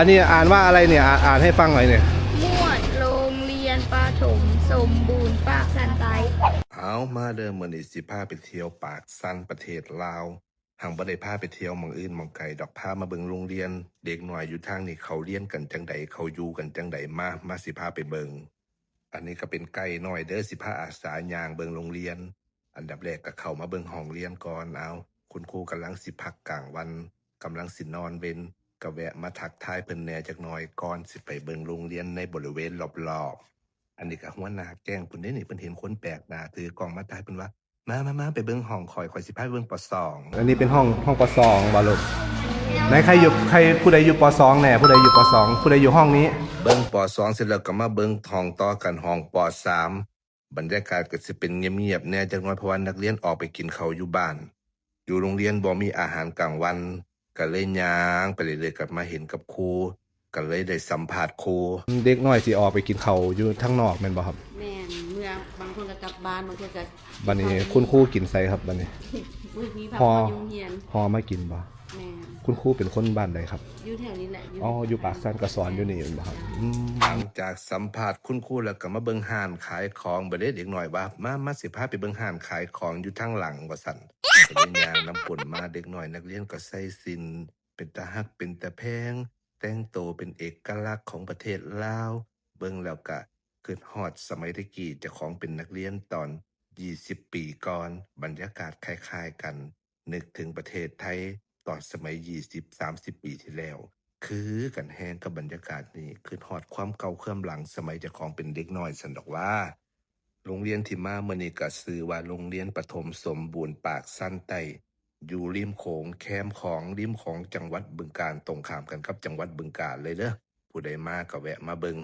อันนี้อ่านว่าอะไรเนี่ยอ่านให้ฟังหน่อยเนี่ยหมวดโรงเรียนประถมสมบูรณ์ปากสันไตเอามาเดิมเหมือนสิพาไปเที่ยวปากซันประเทศลาวห่างบ่ได้พาไปเที่ยวหม่องอื่นหม่องไกลดอกพามาเบิ่งโรงเรียนเด็กหน่อยอยู่ทางนี่เขาเรียนกันจังใดเขาอยู่กันจังใดมาสิพาไปเบิ่งอันนี้ก็เป็นไก่น้อยเด้อสิพาอาสาย่างเบิ่งโรงเรียนอันดับแรกก็เข้ามาเบิ่งห้องเรียนก่อนเอาคุณครูกำลังสิพักกลางวันกำลังสินอนเว้นก็แวะมาทักทายเพิ่นแหน่จักหน่อยก่อนสิไปเบิ่งโรงเรียนในบริเวณรอบๆอันนี้ก็หัวหน้าแจ้งเพิ่นเด้นี่เพิ่นเห็นคนแปลกหน้าถือกล้องมาถ่ายเพิ่นว่ามาไปเบิ่งห้องข่อยสิพาไปเบิ่งป .2 อันนี้เป็นห้องป .2 บ่ลูกไหนใครผู้ใดอยู่ป .2 แน่ผู้ใดอยู่ป .2 ผู้ใดอยู่ห้องนี้เบิ่งป .2 เสร็จแล้วก็มาเบิ่งห้องต่อกันห้องป .3 บรรยากาศก็สิเป็นเงียบๆแน่จักหน่อยเพราะว่านักเรียนออกไปกินข้าวอยู่บ้านอยู่โรงเรียนบ่มีอาหารกลางวันก็เลยย่างไปเรื่อยๆกลับมาเห็นกับครูก็เลยได้สัมภาษณ์ครูเด็กน้อยสิออกไปกินข้าวอยู่ทางนอกแม่นบ่ครับแม่นเมื่อบางคนก็กลับบ้านบางคนก็บัดนี้คุณครูกินไสครับบัดนี้มื้อนี้พัก พอ อยู่เรียนพอมากินบ่แม่นคุณครูเป็นคนบ้านใดครับอยู่แถวนี้แหละอยู่ปากซันก็สอนอยู่นี่แม่นบ่ครับหลังจากสัมภาษณ์คุณครูแล้วก็มาเบิ่งห้านขายของบ่ได้เด็กน้อยว่ามาสิพาไปเบิ่งห้านขายของอยู่ทางหลังว่าซั่นก็เลยย่างนำกลมาเด็กน้อยนักเรียนก็ใส่สินเป็นตาฮักเป็นตาแพงแต่งโตวเป็นเอกลักษณ์ของประเทศลาวเบิ่งแล้วก็คิดฮอดสมัยตะกี้เจ้าของเป็นนักเรียนตอน20 ปีก่อนบรรยากาศคล้ายๆกันนึกถึงประเทศไทยตอนสมัย20-30 ปีที่แล้วคือกันแฮงกับบรรยากาศนี้คิดฮอดความเก่าความหลังสมัยเจ้าของเป็นเด็กน้อยซั่นดอกว่าโรงเรียนที่มามื้อนี้ก็ชื่อว่าโรงเรียนประถมสมบูรณ์ปากซันใต้อยู่ริมโขงแคมของริมของจังหวัดบึงกาฬตรงข้ามกันกับจังหวัดบึงกาฬเลยเด้อผู้ใดมาก็แวะมาเบิ่ง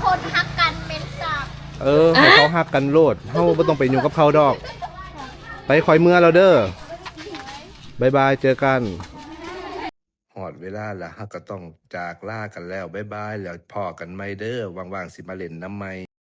คนฮักกันเป็นสาบให้เขาฮักกันโลดเฮาบ่ต้องไปยุ่งกับเขาดอกไปคอยเมื่อแล้วเด้อบ๊ายบายเจอกันฮอดเวลาละเฮาก็ต้องจากลากันแล้วบ๊ายบายแล้วพอกันใหม่เด้อว่างๆสิมาเล่นน้ำใหม่